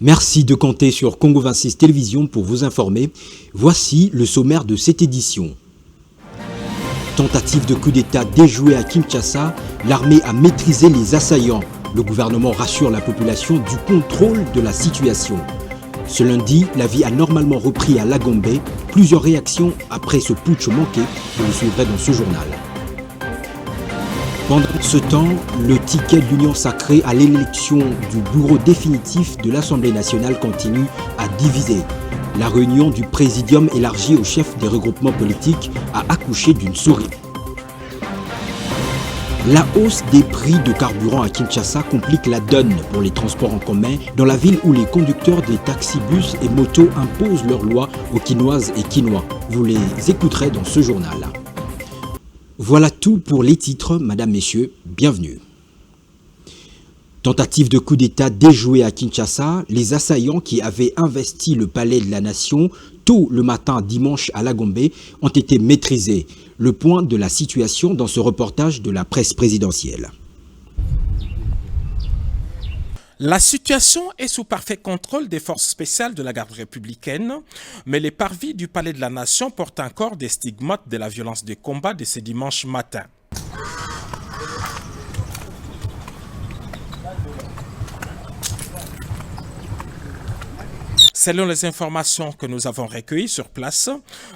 Merci de compter sur Congo 26 Télévision pour vous informer. Voici le sommaire de cette édition. Tentative de coup d'État déjouée à Kinshasa, l'armée a maîtrisé les assaillants. Le gouvernement rassure la population du contrôle de la situation. Ce lundi, la vie a normalement repris à Lagombe. Plusieurs réactions après ce putsch manqué, vous le suivrez dans ce journal. Pendant ce temps, le ticket de l'Union sacrée à l'élection du bureau définitif de l'Assemblée nationale continue à diviser. La réunion du présidium élargi aux chefs des regroupements politiques a accouché d'une souris. La hausse des prix de carburant à Kinshasa complique la donne pour les transports en commun dans la ville où les conducteurs des taxibus et motos imposent leurs lois aux Kinoises et Kinois. Vous les écouterez dans ce journal. Voilà tout pour les titres, mesdames, messieurs, bienvenue. Tentative de coup d'État déjouée à Kinshasa, les assaillants qui avaient investi le palais de la Nation tôt le matin dimanche à Lagombe ont été maîtrisés. Le point de la situation dans ce reportage de la presse présidentielle. La situation est sous parfait contrôle des forces spéciales de la garde républicaine, mais les parvis du palais de la Nation portent encore des stigmates de la violence des combats de ce dimanche matin. Selon les informations que nous avons recueillies sur place,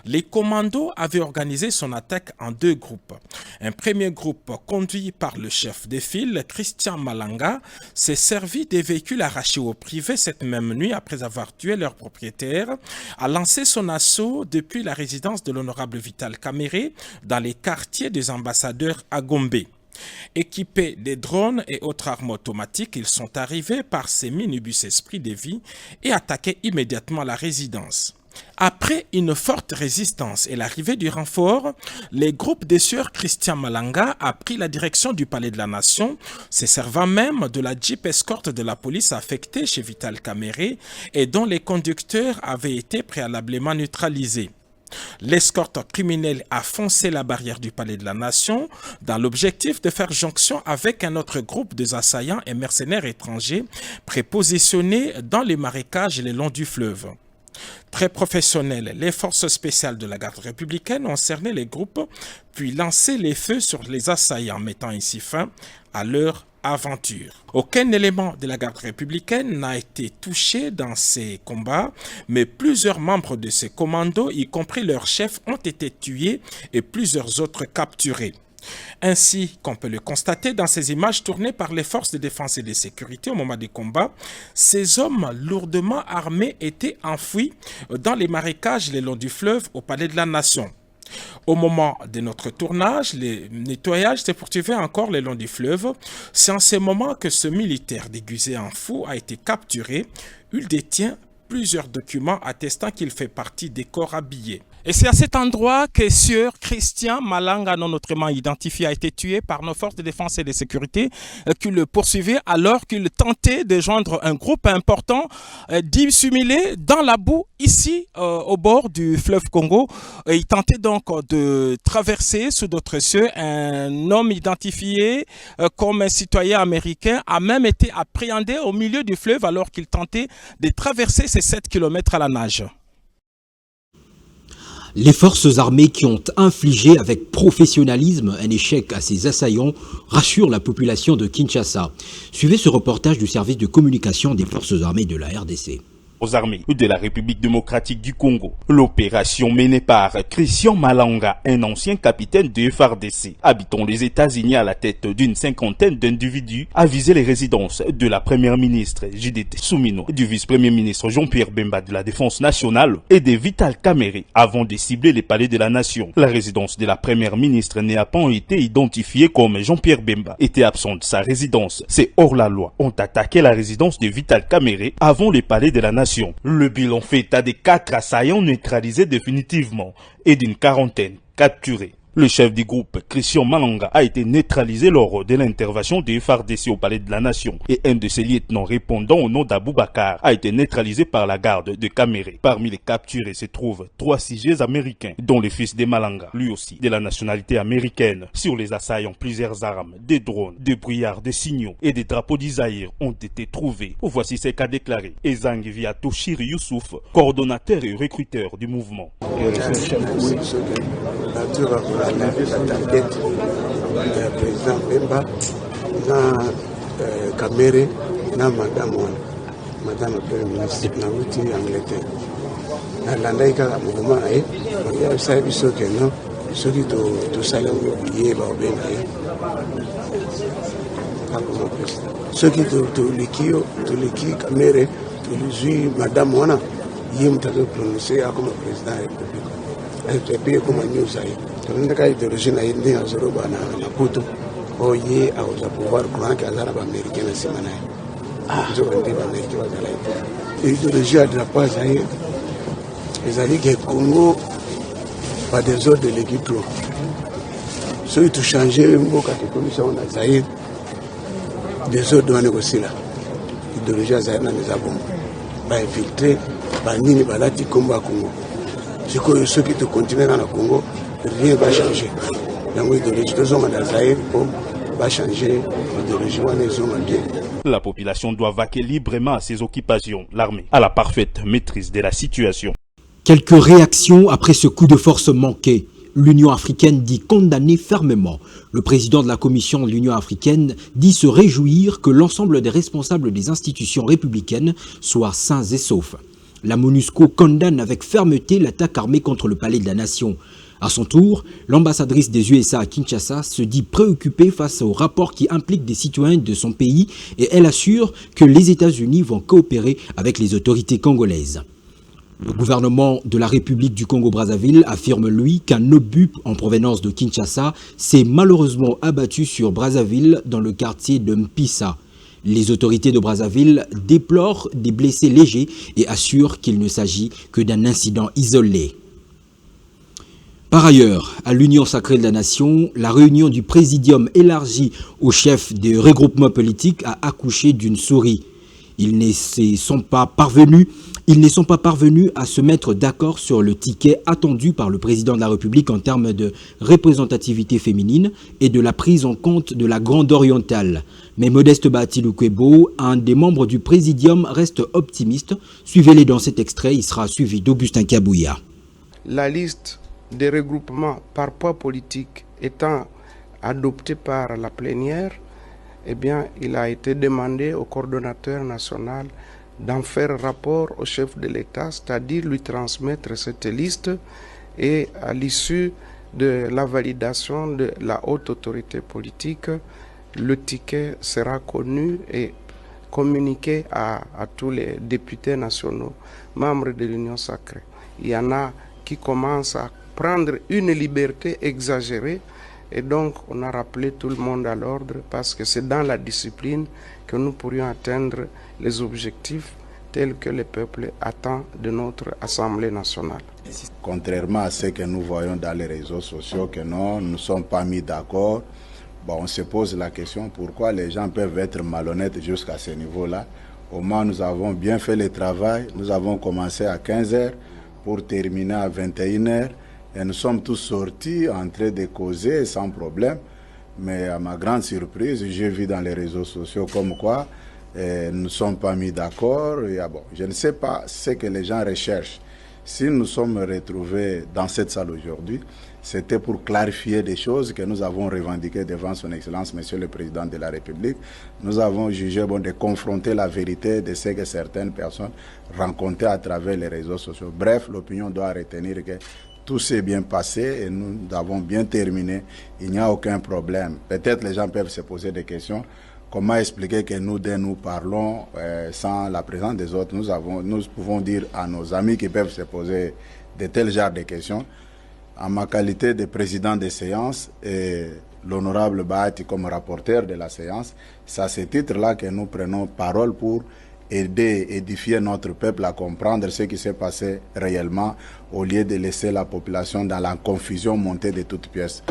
les commandos avaient organisé son attaque en deux groupes. Un premier groupe, conduit par le chef de file, Christian Malanga, s'est servi des véhicules arrachés au privé cette même nuit après avoir tué leur propriétaire, a lancé son assaut depuis la résidence de l'honorable Vital Kamerhe dans les quartiers des ambassadeurs à Gombe. Équipés des drones et autres armes automatiques, ils sont arrivés par ces minibus Esprit de Vie et attaquaient immédiatement la résidence. Après une forte résistance et l'arrivée du renfort, les groupes des sieurs Christian Malanga a pris la direction du palais de la Nation, se servant même de la Jeep escorte de la police affectée chez Vital Kamerhe et dont les conducteurs avaient été préalablement neutralisés. L'escorte criminelle a foncé la barrière du palais de la Nation dans l'objectif de faire jonction avec un autre groupe de assaillants et mercenaires étrangers prépositionnés dans les marécages le long du fleuve. Très professionnels, les forces spéciales de la garde républicaine ont cerné les groupes puis lancé les feux sur les assaillants, mettant ainsi fin à leur aventure. Aucun élément de la garde républicaine n'a été touché dans ces combats, mais plusieurs membres de ces commandos, y compris leurs chefs, ont été tués et plusieurs autres capturés. Ainsi qu'on peut le constater dans ces images tournées par les forces de défense et de sécurité au moment des combats, ces hommes lourdement armés étaient enfouis dans les marécages le long du fleuve au palais de la Nation. Au moment de notre tournage, le nettoyage s'est poursuivi encore le long du fleuve. C'est en ce moment que ce militaire déguisé en fou a été capturé. Il détient plusieurs documents attestant qu'il fait partie des corps habillés. Et c'est à cet endroit que sieur Christian Malanga, non autrement identifié, a été tué par nos forces de défense et de sécurité qui le poursuivaient alors qu'il tentait de joindre un groupe important dissimulé dans la boue ici au bord du fleuve Congo. Il tentait donc de traverser sous d'autres cieux. Un homme identifié comme un citoyen américain a même été appréhendé au milieu du fleuve alors qu'il tentait de traverser ces 7 km à la nage. Les forces armées qui ont infligé avec professionnalisme un échec à ces assaillants rassurent la population de Kinshasa. Suivez ce reportage du service de communication des forces armées de la RDC. Aux armées de la République démocratique du Congo. L'opération menée par Christian Malanga, un ancien capitaine de FARDC, habitant les États-Unis à la tête d'une cinquantaine d'individus, a visé les résidences de la première ministre Judith Suminwa, du vice-premier ministre Jean-Pierre Bemba de la Défense nationale et de Vital Kamerhe avant de cibler les palais de la Nation. La résidence de la première ministre n'a pas été identifiée comme Jean-Pierre Bemba était absent de sa résidence. Ces hors-la-loi ont attaqué la résidence de Vital Kamerhe avant les palais de la Nation. Le bilan fait état de 4 assaillants neutralisés définitivement et d'une quarantaine capturés. Le chef du groupe, Christian Malanga, a été neutralisé lors de l'intervention du FARDC au Palais de la Nation et un de ses lieutenants répondant au nom d'Aboubacar a été neutralisé par la garde de Caméré. Parmi les capturés se trouvent 3 sujets américains, dont le fils de Malanga, lui aussi de la nationalité américaine. Sur les assaillants, plusieurs armes, des drones, des brouillards, des signaux et des drapeaux d'Isaïr ont été trouvés. Voici ce qu'a déclaré Ezang Viatoshiri Youssouf, coordonnateur et recruteur du mouvement. La tête du président Bemba, dans Caméré, dans madame la Premier ministre, dans l'outil Angleterre. Dans l'Andaïka, le mouvement, il y a ça, il faut que non, ceux qui tout ça, là, oublié, bah, bien, ceux qui tout l'équipe Caméré, tout les madame Wana, il y a un peu prononcé comme président de la République. Et puis, comme nous savons, tunataka idéologie na yindi ya zoroba na Maputo oye auza pouvoir courant qui azara ba américain na sima na zo ndi ba américain ba zala idéologie ya drapeau zaire ezali que Congo pas des ordres de l'équipe trop so itu changer mboka te commission na zaire des ordres wana négocier là idéologie ya zaire na les abom ba infiltrer ba nini balati komba Congo ceux qui te continuent dans le Congo rien va changer. La population doit vaquer librement à ses occupations. L'armée a la parfaite maîtrise de la situation. Quelques réactions après ce coup de force manqué. L'Union africaine dit condamner fermement. Le président de la Commission de l'Union africaine dit se réjouir que l'ensemble des responsables des institutions républicaines soient sains et saufs. La MONUSCO condamne avec fermeté l'attaque armée contre le Palais de la Nation. À son tour, l'ambassadrice des USA à Kinshasa se dit préoccupée face au rapport qui implique des citoyens de son pays et elle assure que les États-Unis vont coopérer avec les autorités congolaises. Le gouvernement de la République du Congo-Brazzaville affirme, lui, qu'un obus en provenance de Kinshasa s'est malheureusement abattu sur Brazzaville dans le quartier de Mpissa. Les autorités de Brazzaville déplorent des blessés légers et assurent qu'il ne s'agit que d'un incident isolé. Par ailleurs, à l'Union sacrée de la Nation, la réunion du présidium élargi aux chefs des regroupements politiques a accouché d'une souris. Ils ne sont pas parvenus à se mettre d'accord sur le ticket attendu par le président de la République en termes de représentativité féminine et de la prise en compte de la Grande Orientale. Mais Modeste Bahati-Lukwebo, un des membres du présidium, reste optimiste. Suivez-les dans cet extrait, il sera suivi d'Augustin Kabouya. La liste des regroupements par poids politique étant adopté par la plénière, eh bien, il a été demandé au coordonnateur national d'en faire rapport au chef de l'État, c'est-à-dire lui transmettre cette liste et à l'issue de la validation de la haute autorité politique, le ticket sera connu et communiqué à tous les députés nationaux, membres de l'Union sacrée. Il y en a qui commencent à prendre une liberté exagérée et donc on a rappelé tout le monde à l'ordre parce que c'est dans la discipline que nous pourrions atteindre les objectifs tels que le peuple attend de notre Assemblée nationale. Contrairement à ce que nous voyons dans les réseaux sociaux, que non, nous ne sommes pas mis d'accord, bon, on se pose la question pourquoi les gens peuvent être malhonnêtes jusqu'à ce niveau-là. Au moins nous avons bien fait le travail, nous avons commencé à 15h pour terminer à 21h. Et nous sommes tous sortis en train de causer sans problème. Mais à ma grande surprise, j'ai vu dans les réseaux sociaux comme quoi nous ne sommes pas mis d'accord. Bon, je ne sais pas ce que les gens recherchent. Si nous sommes retrouvés dans cette salle aujourd'hui, c'était pour clarifier des choses que nous avons revendiquées devant son Excellence, Monsieur le Président de la République. Nous avons jugé bon de confronter la vérité de ce que certaines personnes rencontraient à travers les réseaux sociaux. Bref, l'opinion doit retenir que tout s'est bien passé et nous avons bien terminé. Il n'y a aucun problème. Peut-être les gens peuvent se poser des questions. Comment expliquer que nous parlons sans la présence des autres? Nous pouvons dire à nos amis qui peuvent se poser de tels genres de questions. En ma qualité de président des séances et l'honorable Bahati comme rapporteur de la séance, c'est à ce titre-là que nous prenons parole pour aider, édifier notre peuple à comprendre ce qui s'est passé réellement, au lieu de laisser la population dans la confusion monter de toutes pièces.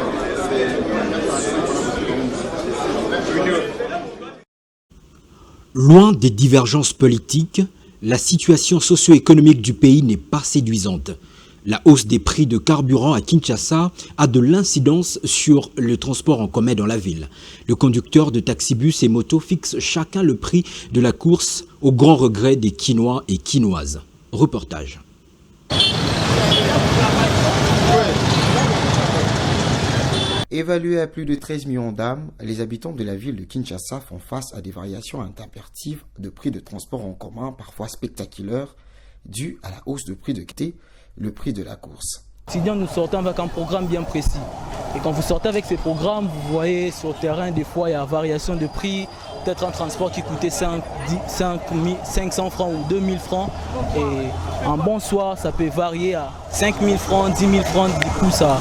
Loin des divergences politiques, la situation socio-économique du pays n'est pas séduisante. La hausse des prix de carburant à Kinshasa a de l'incidence sur le transport en commun dans la ville. Le conducteur de taxibus et motos fixe chacun le prix de la course au grand regret des Kinois et Kinoises. Reportage. Évalués à plus de 13 millions d'âmes, les habitants de la ville de Kinshasa font face à des variations intempestives de prix de transport en commun, parfois spectaculaires, dues à la hausse de prix de quitté, le prix de la course. Nous sortons avec un programme bien précis. Et quand vous sortez avec ces programmes, vous voyez sur le terrain, des fois, il y a variation de prix. Peut-être un transport qui coûtait 500 francs ou 2000 francs. Et un bon soir, ça peut varier à 5000 francs, 10 000 francs. Du coup, ça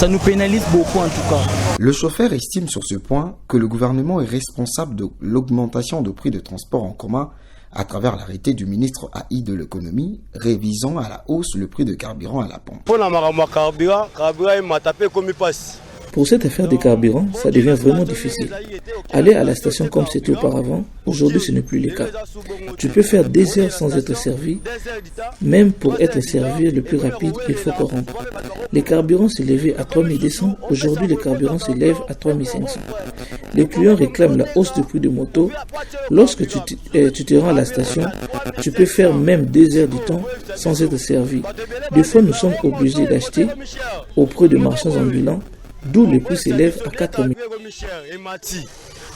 nous pénalise beaucoup en tout cas. Le chauffeur estime sur ce point que le gouvernement est responsable de l'augmentation de prix de transport en commun à travers l'arrêté du ministre AI de l'économie, révisant à la hausse le prix de carburant à la pompe. Pour cette affaire des carburants, ça devient vraiment difficile. Aller à la station comme c'était auparavant, aujourd'hui ce n'est plus le cas. Tu peux faire des heures sans être servi. Même pour être servi le plus rapide, il faut corrompre. Les carburants s'élevaient à 3200, aujourd'hui les carburants s'élèvent à 3500. Les clients réclament la hausse du prix de moto. Lorsque tu te rends à la station, tu peux faire même des heures du temps sans être servi. Des fois, nous sommes obligés d'acheter auprès de marchands ambulants, d'où le prix s'élève à 4 000.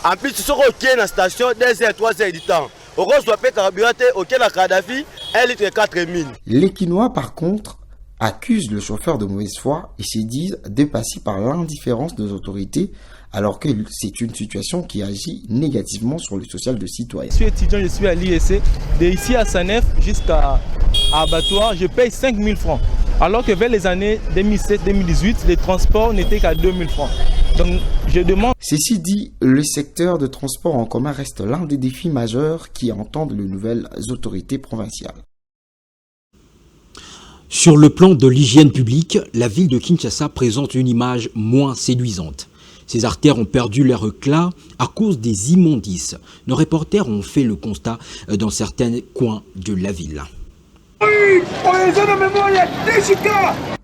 En plus, tu seras OK dans la station 2 heures, 3 heures du temps. Au reste, tu vas payer carburant, OK la Kadhafi, 1 litre 4 000. Les Kinois, par contre, accusent le chauffeur de mauvaise foi et se disent dépassés par l'indifférence des autorités, alors que c'est une situation qui agit négativement sur le social de citoyens. Je suis étudiant, je suis à l'IEC. De ici à Sanef jusqu'à Abattoir, je paye 5 000 francs. Alors que vers les années 2007-2018, les transports n'étaient qu'à 2 000 francs. Donc je demande... Ceci dit, le secteur de transport en commun reste l'un des défis majeurs qui entendent les nouvelles autorités provinciales. Sur le plan de l'hygiène publique, la ville de Kinshasa présente une image moins séduisante. Ses artères ont perdu leur éclat à cause des immondices. Nos reporters ont fait le constat dans certains coins de la ville.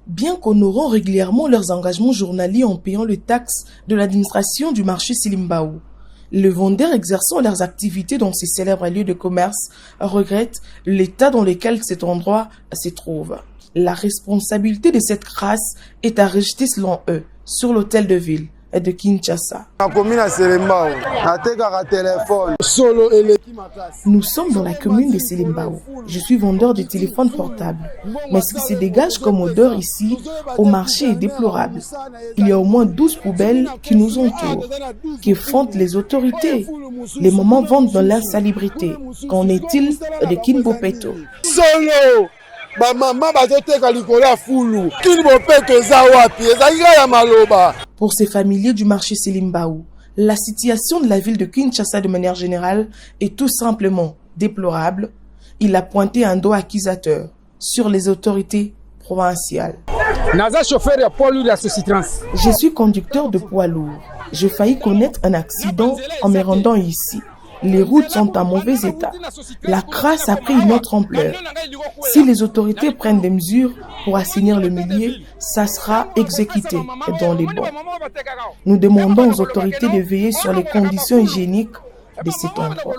Bien qu'honorant régulièrement leurs engagements journaliers en payant les taxes de l'administration du marché Silimbao, les vendeurs exerçant leurs activités dans ces célèbres lieux de commerce regrettent l'état dans lequel cet endroit se trouve. La responsabilité de cette crasse est à rejeter selon eux sur l'hôtel de ville de Kinshasa. Nous sommes dans la commune de Silimbao. Je suis vendeur de téléphones portables. Mais ce qui se dégage comme odeur ici au marché est déplorable. Il y a au moins 12 poubelles qui nous entourent, qui fondent les autorités. Les mamans vendent dans l'insalubrité. Qu'en est-il de Kinbopeto? Pour ces familiers du marché Silimbao, la situation de la ville de Kinshasa de manière générale est tout simplement déplorable. Il a pointé un doigt accusateur sur les autorités provinciales. Je suis conducteur de poids lourd. J'ai failli connaître un accident en me rendant ici. Les routes sont en mauvais état. La crasse a pris une autre ampleur. Si les autorités prennent des mesures pour assainir le milieu, ça sera exécuté dans les bons. Nous demandons aux autorités de veiller sur les conditions hygiéniques de cet endroit.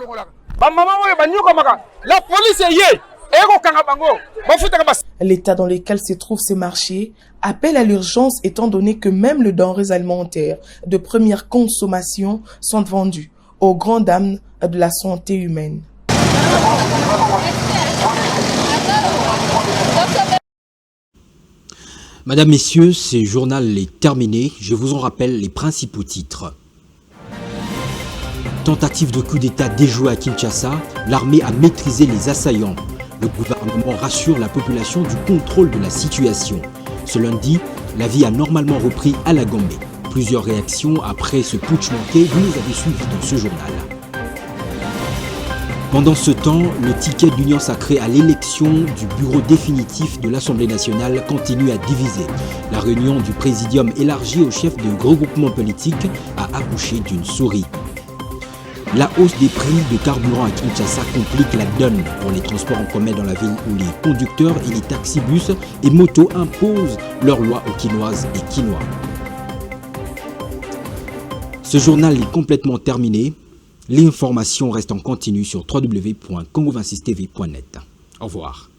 L'état dans lequel se trouvent ces marchés appelle à l'urgence étant donné que même les denrées alimentaires de première consommation sont vendues aux grandes dames de la santé humaine. Madame, Messieurs, ce journal est terminé. Je vous en rappelle les principaux titres. Tentative de coup d'État déjouée à Kinshasa, l'armée a maîtrisé les assaillants. Le gouvernement rassure la population du contrôle de la situation. Ce lundi, la vie a normalement repris à la Gambie. Plusieurs réactions après ce putsch manqué, vous nous avez suivis dans ce journal. Pendant ce temps, le ticket d'union sacré à l'élection du bureau définitif de l'Assemblée nationale continue à diviser. La réunion du présidium élargi aux chefs de regroupements politiques a accouché d'une souris. La hausse des prix de carburant à Kinshasa complique la donne pour les transports en commun dans la ville où les conducteurs et les taxibus et motos imposent leurs lois aux Kinoises et Kinois. Ce journal est complètement terminé. L'information reste en continu sur www.congo26tv.net. Au revoir.